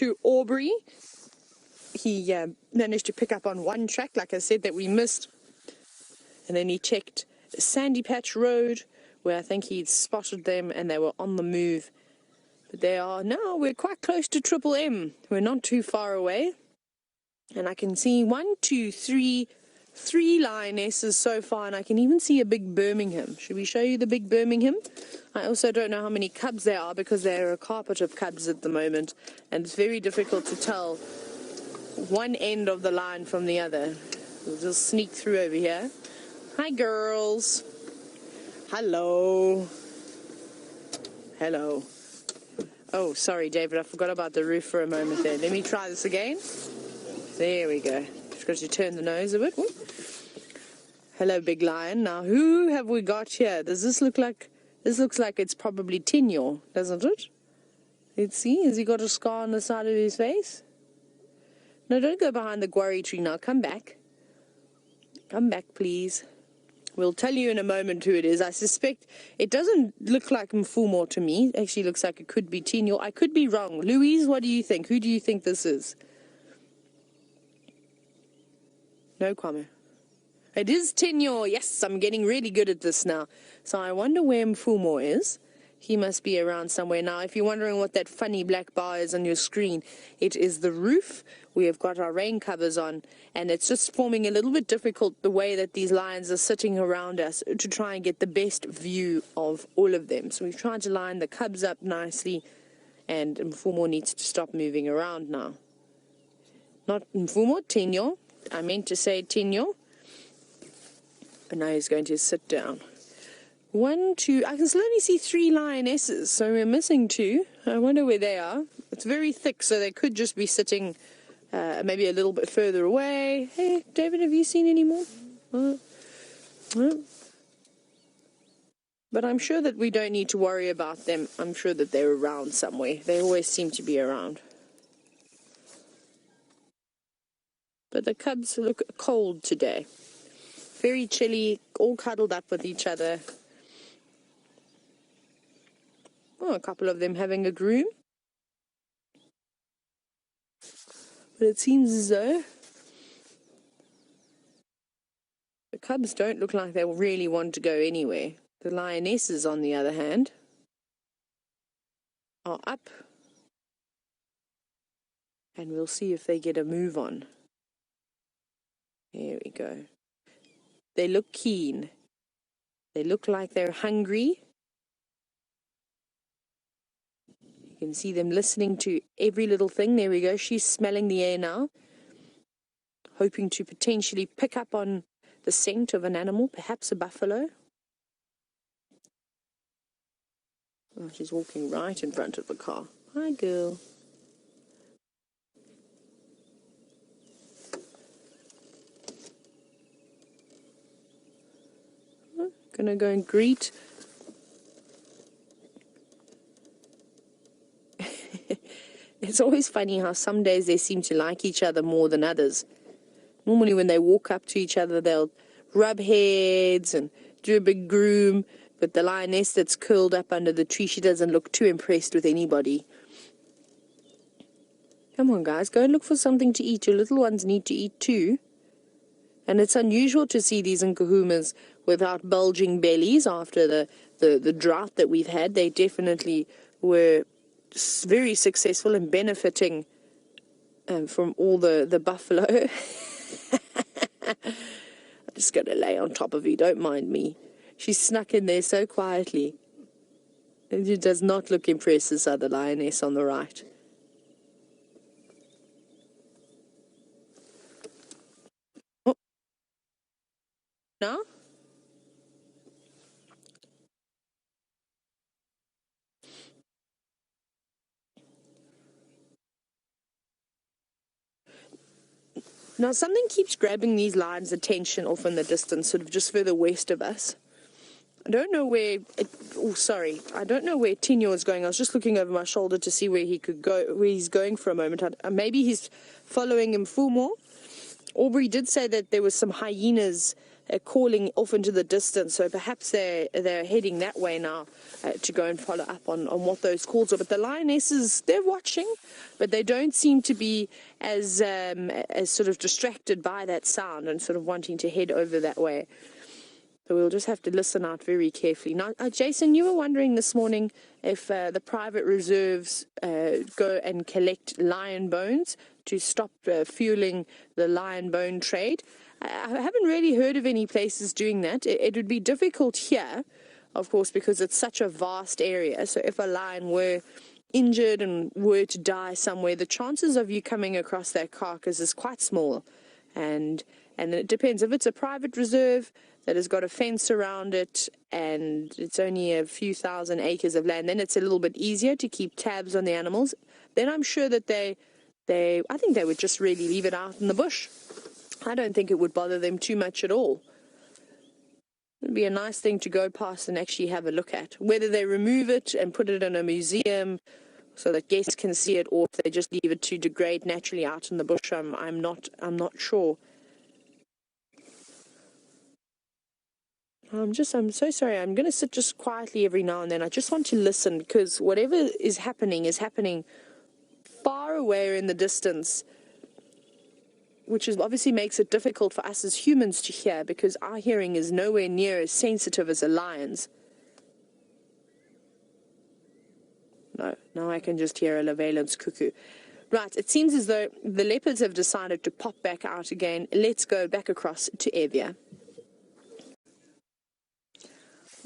to Aubrey. He managed to pick up on one track, like I said, that we missed. And then he checked Sandy Patch Road, where I think he'd spotted them and they were on the move. But they are now, we're quite close to Triple M. We're not too far away. And I can see 1, 2, 3, 3 lionesses so far, and I can even see a big Birmingham. Should we show you the big Birmingham? I also don't know how many cubs there are because there are a carpet of cubs at the moment, and it's very difficult to tell one end of the line from the other. We'll just sneak through over here. Hi, girls. Hello. Hello. Oh, sorry, David, I forgot about the roof for a moment there. Let me try this again. There we go. Just got to turn the nose a bit. Whoop. Hello, big lion. Now, who have we got here? Does this look like... This looks like it's probably Tinyo, doesn't it? Let's see. Has he got a scar on the side of his face? No, don't go behind the guarri tree now. Come back. Come back, please. We'll tell you in a moment who it is. I suspect it doesn't look like Nkuhuma to me. It actually looks like it could be Tinyo. I could be wrong. Louise, what do you think? Who do you think this is? No comment. It is Tinyo. Yes, I'm getting really good at this now. So I wonder where Nkuhuma is. He must be around somewhere. Now, if you're wondering what that funny black bar is on your screen, it is the roof. We have got our rain covers on, and it's just forming a little bit difficult the way that these lions are sitting around us to try and get the best view of all of them. So we've tried to line the cubs up nicely, and Nkuhuma needs to stop moving around now. Not Nkuhuma, Tinyo. I meant to say Tinyo. And now he's going to sit down. 1, 2, I can still only see 3 lionesses, so we're missing 2. I wonder where they are. It's very thick, so they could just be sitting maybe a little bit further away. Hey, David, have you seen any more? No. But I'm sure that we don't need to worry about them. I'm sure that they're around somewhere. They always seem to be around. But the cubs look cold today. Very chilly, all cuddled up with each other. Oh, a couple of them having a groom. But it seems as though the cubs don't look like they really want to go anywhere. The lionesses, on the other hand, are up. And we'll see if they get a move on. There we go. They look keen. They look like they're hungry. You can see them listening to every little thing. There we go. She's smelling the air now, hoping to potentially pick up on the scent of an animal, perhaps a buffalo. Oh, she's walking right in front of the car. Hi, girl. Gonna go and greet. It's always funny how some days they seem to like each other more than others. Normally when they walk up to each other, they'll rub heads and do a big groom. But the lioness that's curled up under the tree, she doesn't look too impressed with anybody. Come on, guys, go and look for something to eat. Your little ones need to eat too. And it's unusual to see these Nkuhumas without bulging bellies after the drought that we've had. They definitely were very successful in benefiting from all the buffalo. I'm just going to lay on top of you, don't mind me. She snuck in there so quietly. And she does not look impressed, this other lioness on the right. Oh. Now? Now, something keeps grabbing these lions' attention off in the distance, sort of just further west of us. I don't know where... I don't know where Tinyo is going. I was just looking over my shoulder to see where he could go, where he's going for a moment. Maybe he's following Nkuhuma. Aubrey did say that there was some hyenas calling off into the distance. So perhaps they're heading that way now to go and follow up on what those calls are. But the lionesses, they're watching, but they don't seem to be as sort of distracted by that sound and sort of wanting to head over that way. So we'll just have to listen out very carefully. Now, Jason, you were wondering this morning if the private reserves go and collect lion bones to stop fueling the lion bone trade. I haven't really heard of any places doing that. It would be difficult here, of course, because it's such a vast area. So if a lion were injured and were to die somewhere, the chances of you coming across that carcass is quite small. And it depends. If it's a private reserve that has got a fence around it and it's only a few thousand acres of land, then it's a little bit easier to keep tabs on the animals. Then I'm sure that I think they would just really leave it out in the bush. I don't think it would bother them too much at all. It would be a nice thing to go past and actually have a look at. Whether they remove it and put it in a museum so that guests can see it, or if they just leave it to degrade naturally out in the bush, I'm not sure. I'm so sorry. I'm going to sit just quietly every now and then. I just want to listen, because whatever is happening far away in the distance, which obviously makes it difficult for us as humans to hear, because our hearing is nowhere near as sensitive as a lion's. No, now I can just hear a Levalence cuckoo. Right, it seems as though the leopards have decided to pop back out again. Let's go back across to Evia.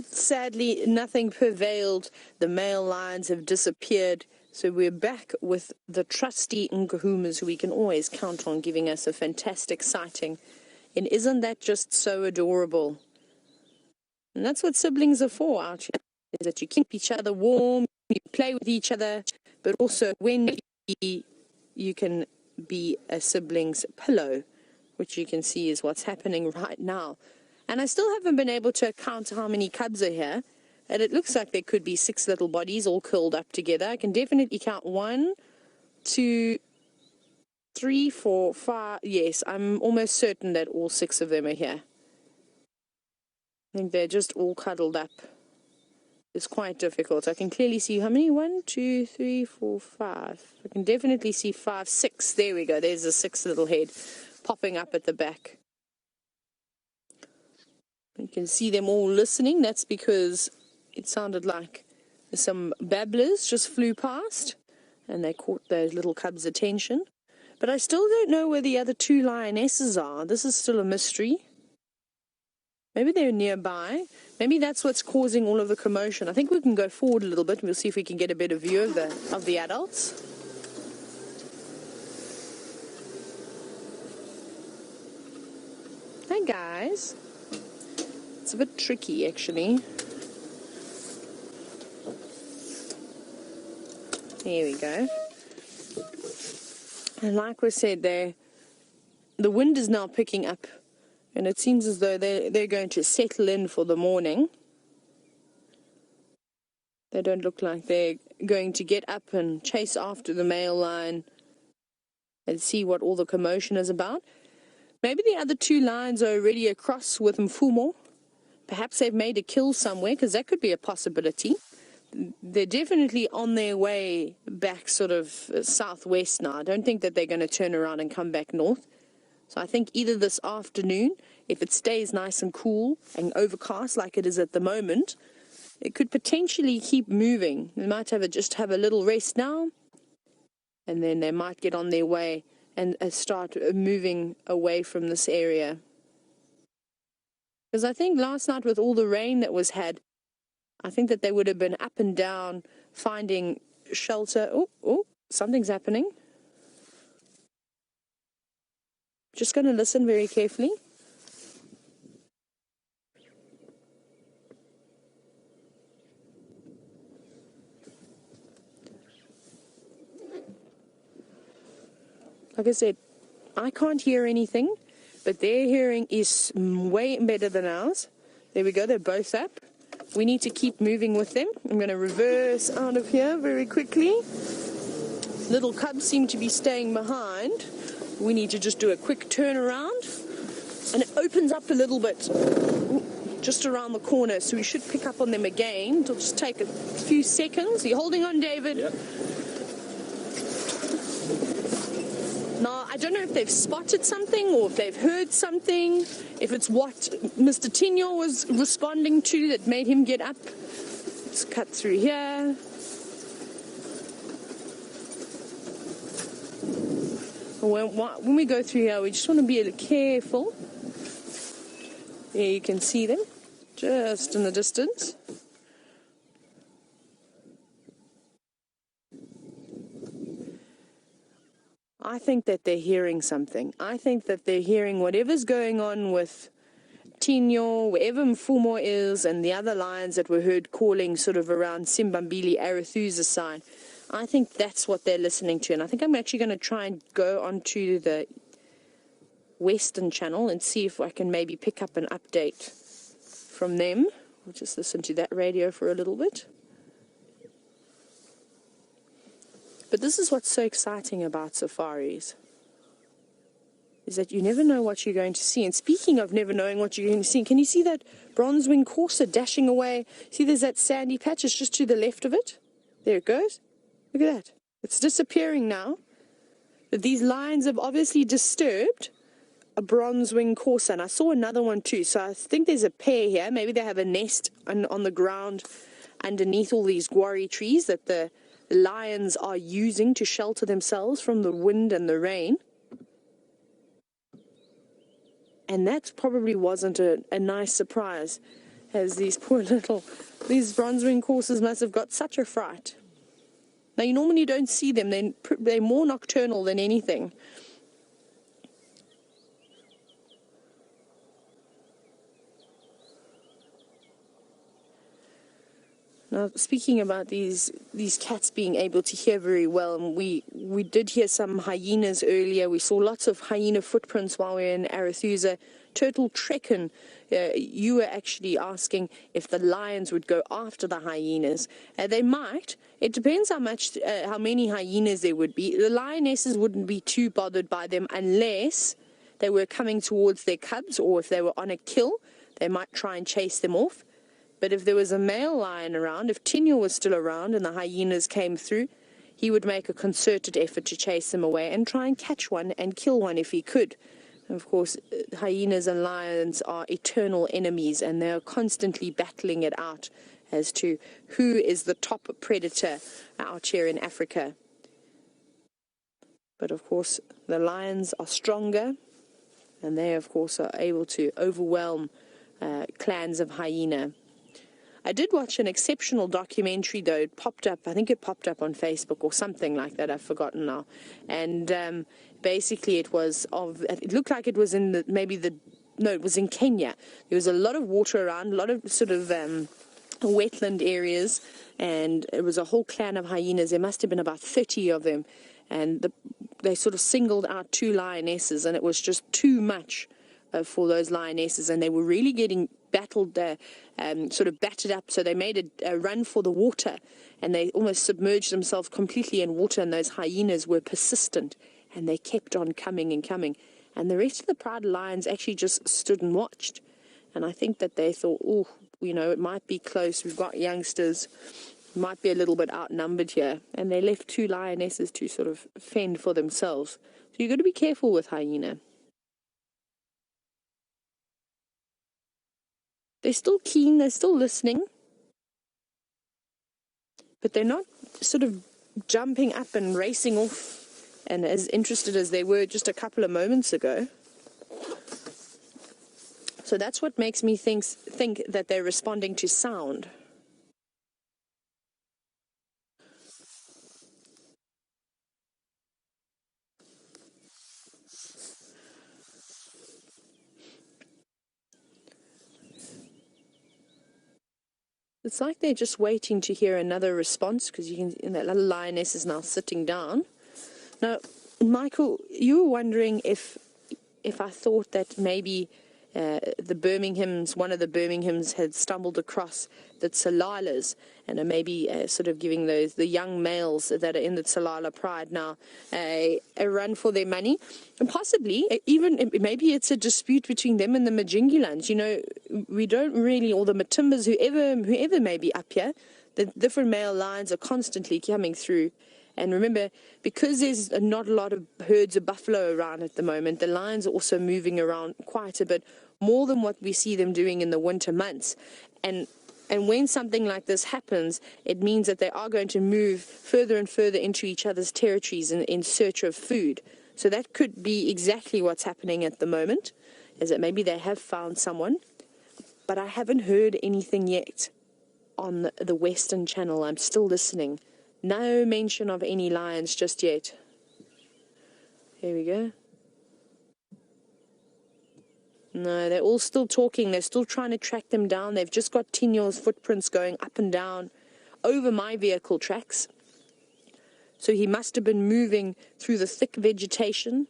Sadly, nothing prevailed. The male lions have disappeared. So we're back with the trusty Nkuhumas, who we can always count on giving us a fantastic sighting. And isn't that just so adorable? And that's what siblings are for out here, is that you keep each other warm, you play with each other, but also when you can be a sibling's pillow, which you can see is what's happening right now. And I still haven't been able to count how many cubs are here. And it looks like there could be 6 little bodies all curled up together. I can definitely count 1, 2, 3, 4, 5. Yes, I'm almost certain that all 6 of them are here. I think they're just all cuddled up. It's quite difficult. I can clearly see how many? 1, 2, 3, 4, 5. I can definitely see 5, 6. There we go. There's a 6th little head popping up at the back. You can see them all listening. That's because it sounded like some babblers just flew past and they caught those little cubs' attention. But I still don't know where the other 2 lionesses are. This is still a mystery. Maybe they're nearby. Maybe that's what's causing all of the commotion. I think we can go forward a little bit and we'll see if we can get a better view of the adults. Hi guys. It's a bit tricky actually. There we go. And like we said, the wind is now picking up, and it seems as though they're going to settle in for the morning. They don't look like they're going to get up and chase after the male lion and see what all the commotion is about. Maybe the other 2 lions are already across with Nkuhuma. Perhaps they've made a kill somewhere, because that could be a possibility. They're definitely on their way back sort of southwest now. I don't think that they're going to turn around and come back north. So I think either this afternoon, if it stays nice and cool and overcast like it is at the moment, it could potentially keep moving. They might just have a little rest now, and then they might get on their way and start moving away from this area. Because I think last night with all the rain that was had, I think that they would have been up and down finding shelter. Oh, something's happening. Just going to listen very carefully. Like I said, I can't hear anything, but their hearing is way better than ours. There we go, they're both up. We need to keep moving with them. I'm going to reverse out of here very quickly. Little cubs seem to be staying behind. We need to just do a quick turnaround And it opens up a little bit just around the corner, so we should pick up on them again. It'll just take a few seconds. Are you holding on, David? Yep. Now, I don't know if they've spotted something or if they've heard something, if it's what Mr. Tinyo was responding to that made him get up. Let's cut through here. When we go through here, we just want to be a little careful. There you can see them, just in the distance. I think that they're hearing something. I think that they're hearing whatever's going on with Tinyo, wherever Mfumo is, and the other lions that were heard calling sort of around Simbambili, Arathusa side. I think that's what they're listening to. And I think I'm actually going to try and go onto the Western channel and see if I can maybe pick up an update from them. We'll just listen to that radio for a little bit. But this is what's so exciting about safaris, is that you never know what you're going to see. And speaking of never knowing what you're going to see, can you see that bronze-winged courser dashing away? See, there's that sandy patch. It's just to the left of it. There it goes. Look at that. It's disappearing now. But these lions have obviously disturbed a bronze-winged courser. And I saw another one too. So I think there's a pair here. Maybe they have a nest on the ground underneath all these guarri trees that the lions are using to shelter themselves from the wind and the rain. And that probably wasn't a nice surprise, as these these bronze-winged coursers must have got such a fright. Now, you normally don't see them. They're more nocturnal than anything. Now, speaking about these cats being able to hear very well, and we did hear some hyenas earlier. We saw lots of hyena footprints while we were in Arathusa. Turtle Trekken, you were actually asking if the lions would go after the hyenas. They might. It depends how many hyenas there would be. The lionesses wouldn't be too bothered by them unless they were coming towards their cubs, or if they were on a kill, they might try and chase them off. But if there was a male lion around, if Tinyo was still around and the hyenas came through, he would make a concerted effort to chase them away and try and catch one and kill one if he could. And of course, hyenas and lions are eternal enemies, and they are constantly battling it out as to who is the top predator out here in Africa. But of course, the lions are stronger, and they, of course, are able to overwhelm clans of hyena. I did watch an exceptional documentary, though. It popped up, I think it popped up on Facebook or something like that. I've forgotten now. And basically it looked like it was in it was in Kenya. There was a lot of water around, a lot of sort of wetland areas, and it was a whole clan of hyenas. There must have been about 30 of them. And they sort of singled out 2 lionesses, and it was just too much for those lionesses, and they were really getting battled, sort of battered up. So they made a run for the water, and they almost submerged themselves completely in water, and those hyenas were persistent, and they kept on coming and coming. And the rest of the pride lions actually just stood and watched. And I think that they thought, oh, it might be close. We've got youngsters, might be a little bit outnumbered here. And they left 2 lionesses to sort of fend for themselves. So you've got to be careful with hyena. They're still keen, they're still listening, but they're not sort of jumping up and racing off and as interested as they were just a couple of moments ago. So that's what makes me think that they're responding to sound. It's like they're just waiting to hear another response, because you can, that little lioness is now sitting down. Now, Michael, you were wondering if I thought that maybe the Birminghams, one of the Birminghams had stumbled across the Tsalalas and are maybe sort of giving the young males that are in the Tsalala pride now a run for their money. And possibly, even maybe it's a dispute between them and the Majingulans. You know, we don't really, or the Matimbas, whoever may be up here, the different male lions are constantly coming through. And remember, because there's not a lot of herds of buffalo around at the moment, the lions are also moving around quite a bit, more than what we see them doing in the winter months. And when something like this happens, it means that they are going to move further and further into each other's territories in search of food. So that could be exactly what's happening at the moment, is that maybe they have found someone. But I haven't heard anything yet on the Western Channel. I'm still listening. No mention of any lions just yet. Here we go. No, they're all still talking. They're still trying to track them down. They've just got Tinyo's footprints going up and down over my vehicle tracks. So he must have been moving through the thick vegetation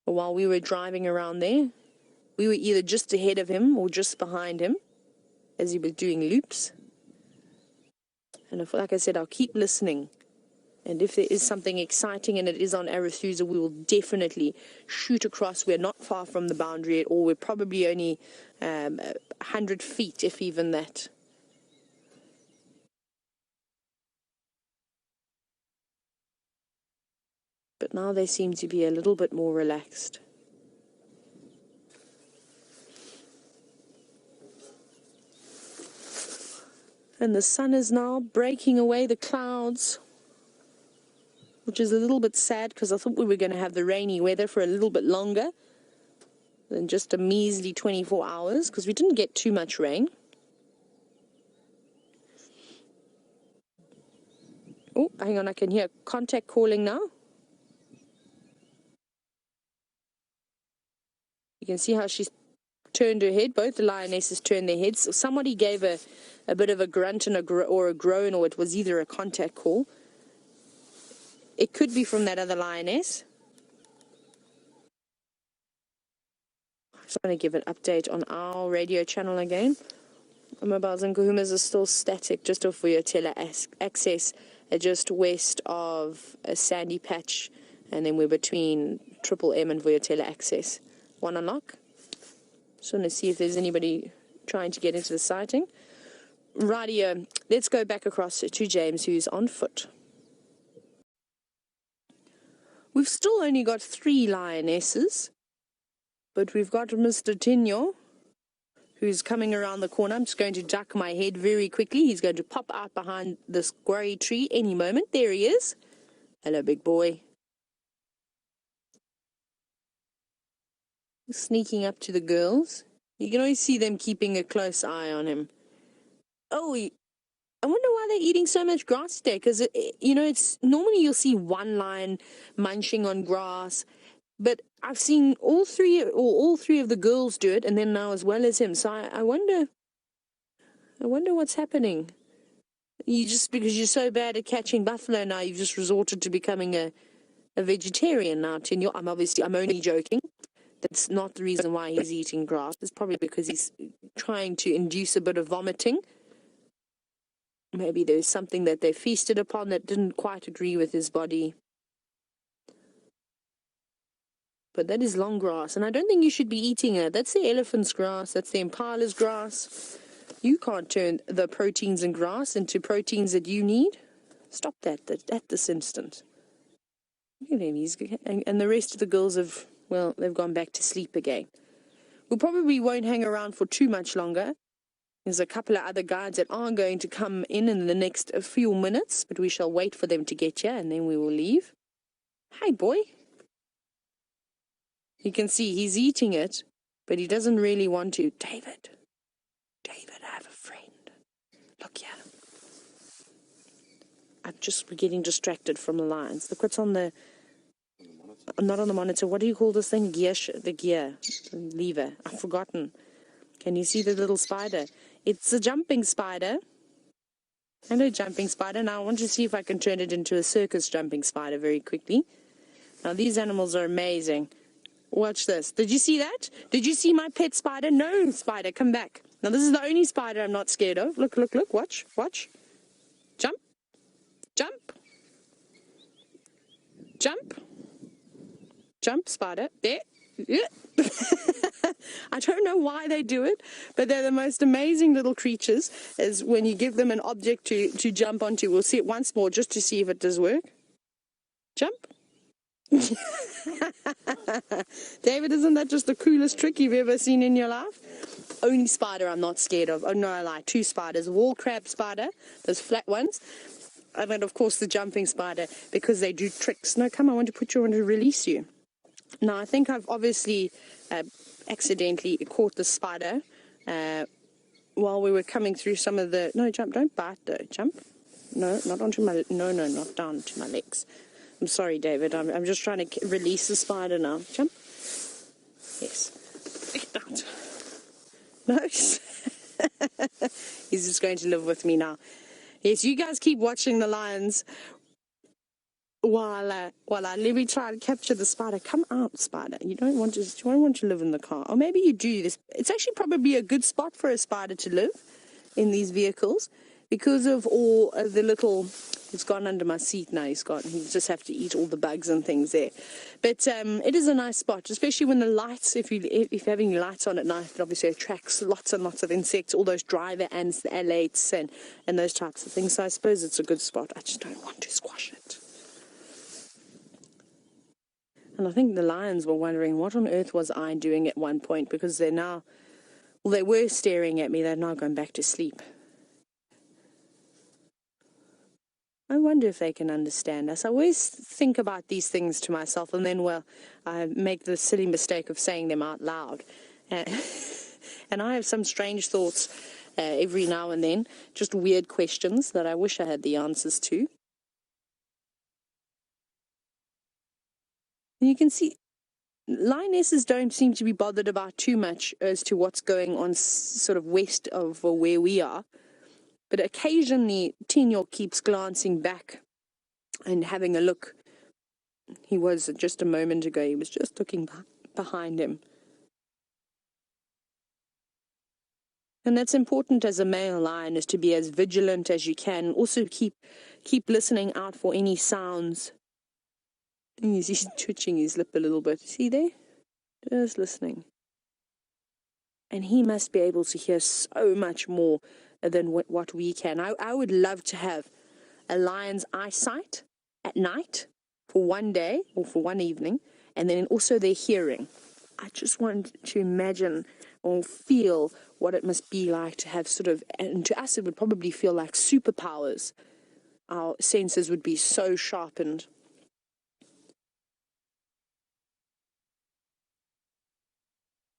while we were driving around there. We were either just ahead of him or just behind him as he was doing loops. And like I said, I'll keep listening. And if there is something exciting and it is on Arathusa, we will definitely shoot across. We're not far from the boundary at all. We're probably only 100 feet, if even that. But now they seem to be a little bit more relaxed. And the sun is now breaking away the clouds, which is a little bit sad because I thought we were going to have the rainy weather for a little bit longer than just a measly 24 hours, because we didn't get too much rain. Oh, hang on, I can hear contact calling now. You can see how she's turned her head. Both the lionesses turned their heads. So somebody gave a bit of a grunt and or a groan, or it was either a contact call. It could be from that other lioness. I just want to give an update on our radio channel again. Our mobiles in Nkuhumas are still static, just off Vuyotela access, just west of a sandy patch, and then we're between Triple M and Vuyotela access. One unlock. Just want to see if there's anybody trying to get into the sighting. Rightio, let's go back across to James, who's on foot. We've still only got 3 lionesses, but we've got Mr. Tinyo, who's coming around the corner. I'm just going to duck my head very quickly. He's going to pop out behind this grey tree any moment. There he is. Hello, big boy. Sneaking up to the girls. You can always see them keeping a close eye on him. Oh, I wonder why they're eating so much grass today, because, you know, it's normally you'll see one lion munching on grass, but I've seen all three of the girls do it, and then now as well as him. So I wonder what's happening. You just, because you're so bad at catching buffalo now, you've just resorted to becoming a vegetarian now, Tinyo. I'm only joking. That's not the reason why he's eating grass. It's probably because he's trying to induce a bit of vomiting. Maybe there's something that they feasted upon that didn't quite agree with his body. But that is long grass, and I don't think you should be eating it. That's the elephant's grass. That's the impala's grass. You can't turn the proteins in grass into proteins that you need. Stop that at this instant. Look at him. And the rest of the girls have, well, they've gone back to sleep again. We probably won't hang around for too much longer. There's a couple of other guides that are going to come in the next few minutes, but we shall wait for them to get here, and then we will leave. Hi, boy. You can see he's eating it, but he doesn't really want to. David, I have a friend. Look here. I'm just getting distracted from the lines. Look what's on the... Not on the monitor. What do you call this thing? The gear. Lever. I've forgotten. Can you see the little spider? It's a jumping spider. Hello, jumping spider. Now I want to see if I can turn it into a circus jumping spider very quickly. Now these animals are amazing. Watch this. Did you see that? Did you see my pet spider? No, spider, come back. Now, this is the only spider I'm not scared of. Look, look, look. Watch, watch. Jump. Jump. Jump. Jump, spider. There. Yeah. I don't know why they do it, but they're the most amazing little creatures. Is when you give them an object to jump onto. We'll see it once more just to see if it does work. Jump. David, isn't that just the coolest trick you've ever seen in your life? Only spider I'm not scared of. Oh no, I lied. 2 spiders. Wall crab spider, those flat ones, and then of course the jumping spider, because they do tricks. No, come, I want to put you, I want to release you. Now, I think I've obviously accidentally caught the spider while we were coming through some of the... No, jump, don't bite though. Jump. No, not onto my... No, not down to my legs. I'm sorry, David. I'm just trying to release the spider now. Jump. Yes. Get out. No. He's just going to live with me now. Yes, you guys keep watching the lions while I let me try and capture the spider. Come out, spider. You don't want to live in the car. Or maybe you do this. It's actually probably a good spot for a spider to live in these vehicles because of all of the little... It's gone under my seat now. He just have to eat all the bugs and things there. But it is a nice spot, especially when the lights, if you're having lights on at night, it obviously attracts lots and lots of insects, all those driver ants, the alates, and those types of things. So I suppose it's a good spot. I just don't want to squash it. And I think the lions were wondering, what on earth was I doing at one point? Because they're now, well, they were staring at me. They're now going back to sleep. I wonder if they can understand us. I always think about these things to myself, and then, well, I make the silly mistake of saying them out loud. And I have some strange thoughts every now and then, just weird questions that I wish I had the answers to. And you can see lionesses don't seem to be bothered about too much as to what's going on sort of west of where we are. But occasionally, Tino keeps glancing back and having a look. He was just a moment ago, he was just looking behind him. And that's important as a male lion, is to be as vigilant as you can. Also keep listening out for any sounds. He's twitching his lip a little bit. See there? Just listening. And he must be able to hear so much more than what we can. I would love to have a lion's eyesight at night for one day or for one evening, and then also their hearing. I just want to imagine or feel what it must be like to have sort of, and to us it would probably feel like superpowers. Our senses would be so sharpened.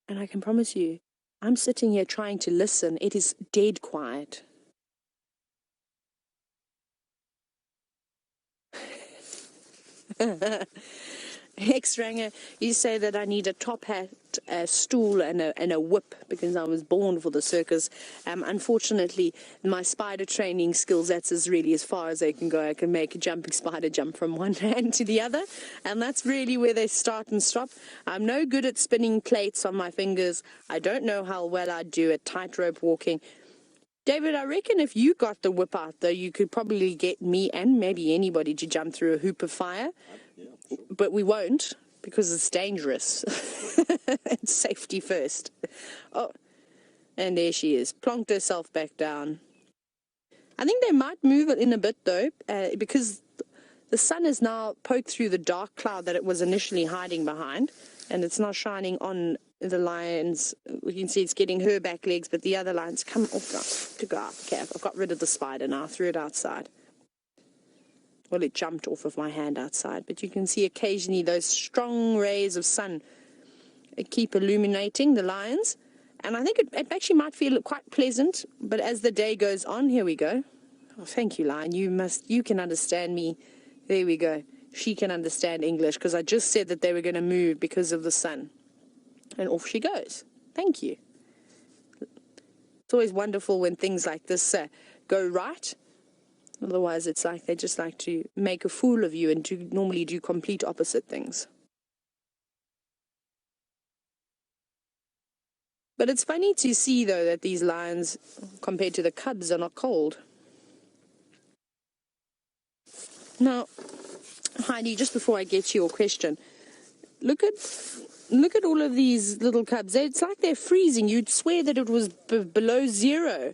And I can promise you, I'm sitting here trying to listen. It is dead quiet. X-Ranger, you say that I need a top hat, a stool, and a whip because I was born for the circus. Unfortunately, my spider training skills, that's really as far as they can go. I can make a jumping spider jump from one hand to the other, and that's really where they start and stop. I'm no good at spinning plates on my fingers. I don't know how well I do at tightrope walking. David, I reckon if you got the whip out, though, you could probably get me and maybe anybody to jump through a hoop of fire. Yeah, sure. But we won't, because it's dangerous. It's safety first. Oh, and there she is, plonked herself back down. I think they might move it in a bit, though, because the sun has now poked through the dark cloud that it was initially hiding behind, and it's now shining on the lions. We can see it's getting her back legs, but the other lions come off to go out. Okay, I've got rid of the spider now. I threw it outside. Well, it jumped off of my hand outside, but you can see occasionally those strong rays of sun keep illuminating the lions, and I think it actually might feel quite pleasant. But as the day goes on, here we go. Oh, thank you, lion. You can understand me. There we go. She can understand English because I just said that they were going to move because of the sun. And off she goes. Thank you. It's always wonderful when things like this go right. Otherwise, it's like they just like to make a fool of you and to normally do complete opposite things. But it's funny to see, though, that these lions, compared to the cubs, are not cold. Now, Heidi, just before I get to your question, look at all of these little cubs. It's like they're freezing. You'd swear that it was below zero.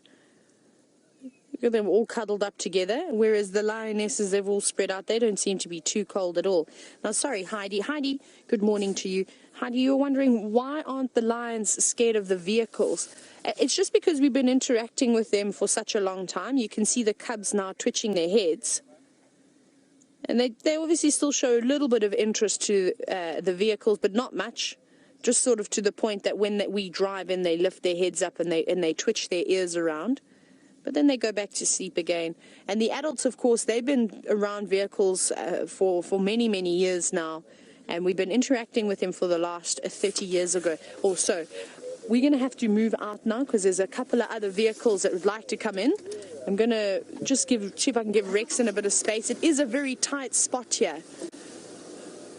Look at them all cuddled up together, whereas the lionesses, they've all spread out. They don't seem to be too cold at all. Now, sorry, Heidi. Heidi, good morning to you. Heidi, you're wondering, why aren't the lions scared of the vehicles? It's just because we've been interacting with them for such a long time. You can see the cubs now twitching their heads. And they obviously still show a little bit of interest to the vehicles, but not much. Just sort of to the point that when we drive in, they lift their heads up and they twitch their ears around. But then they go back to sleep again. And the adults, of course, they've been around vehicles for many, many years now. And we've been interacting with them for the last 30 years ago or so. We're going to have to move out now because there's a couple of other vehicles that would like to come in. I'm going to just see if I can give Rexon a bit of space. It is a very tight spot here.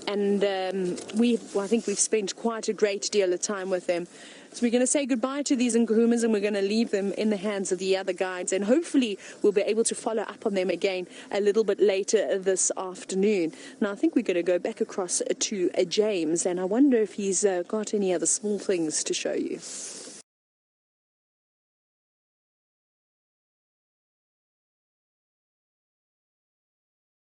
And I think we've spent quite a great deal of time with them. So we're going to say goodbye to these Nkuhumas and we're going to leave them in the hands of the other guides. And hopefully we'll be able to follow up on them again a little bit later this afternoon. Now, I think we're going to go back across to James. And I wonder if he's got any other small things to show you.